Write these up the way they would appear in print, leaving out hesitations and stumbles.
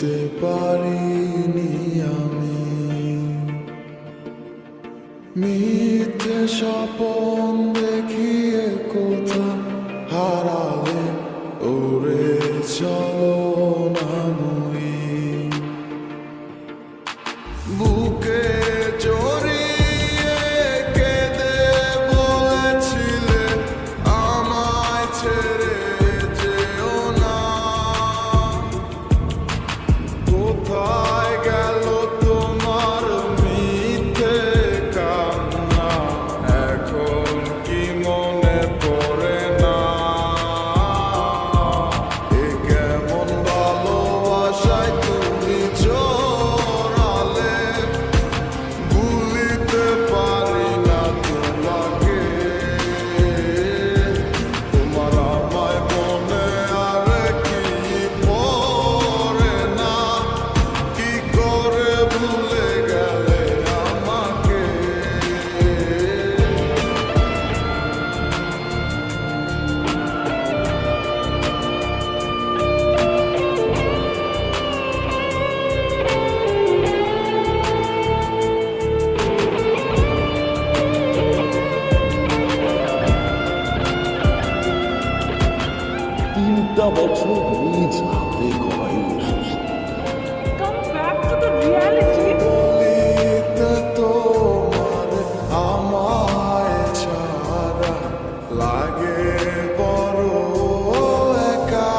বুঝতে পারিনি আমি মিথ্যে স্বপন দেখিয়ে কোথা হারালে ওরে চলো নামই বুকে জড়িয়ে কেঁদে বলেছিলে আমায় ছেড়ে যেও না কোথায় গেল তোমার মিথ্যে কান্না এখন কি মনে পড়ে না এ কেমন ভালোবাসায় তুমি জড়ালে ভুলিতে পারি না তোমাকে তোমার আমায় মনে আর কি পড়ে না কি করে ভুলে গেলে আমাকে তিনটা বছর নিজ হাতে গড়াই এসেছে। Come back to the reality. বলিতে তোমার আমায় ছাড়া লাগে বড় একা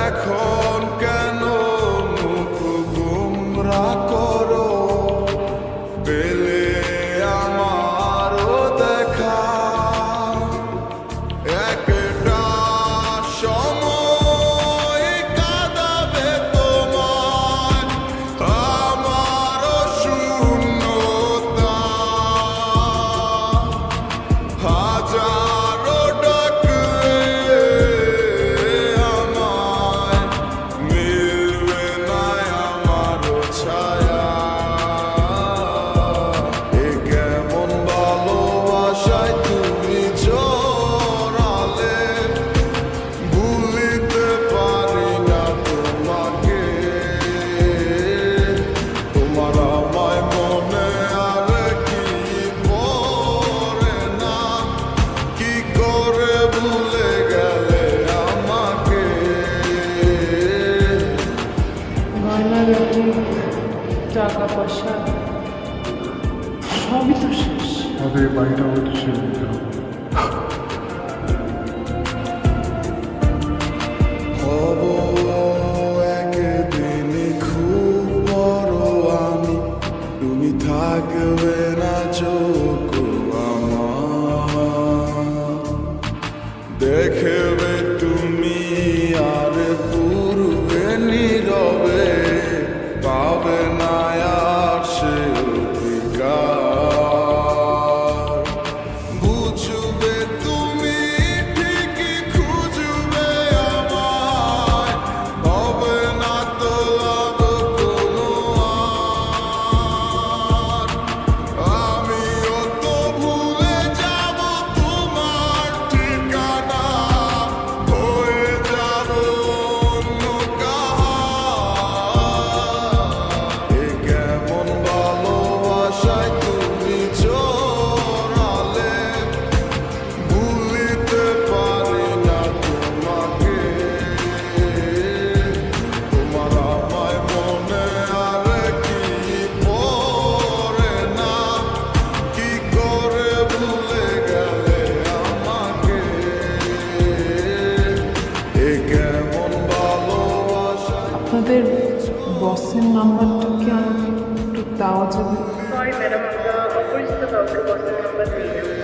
এখন কেন মুখ গুমরা করো পেলে আমারও দেখা একটা সময় কাঁদাবে তোমার আমারও শূন্যতা হাজারো ডাকলে আমায় মিলবে না আমারও ছায়া এ কেমন ভালোবাসায় তুমি জড়ালে ভুলিতে পারি না তোমাকে তোমার আমায় মনে আর কি পড়ে না কি করে ভুলে গেলে আমাকে গয়নাগাটি টাকা পয়সা সবই তো শেষ। আমাদের এই বাড়িটা হয়তো ছেড়ে দিতে হবে। হব একদিন খুব বড় আমি তুমি থাকবে না চোখ আমার দেখবে তুমি আর পূর্বে নীরবে পাবে না আর সে অধিকার বুঝবে তুমি ঠিকই খুঁজবে আমায় হবে না তো লাভ কোনো আর আমিও তো ভুলে যাব তোমার ঠিকানা হয়ে যাব অন্য কাহার এ কেমন ভালোবাসায় তুমি জড়ালে ভুলিতে পারি না তোমাকে তোমার আমায় মনে আর কি পড়ে না কি করে ভুলে গেলে আমাকে এ কেমন ভালোবাসা আপনাদের বসের নাম্বারটা কি আমাকে একটু দেওয়া যাবে? সরি ম্যাডাম, আমরা অপরিচিত কাউকে বসের নাম্বার দিই না।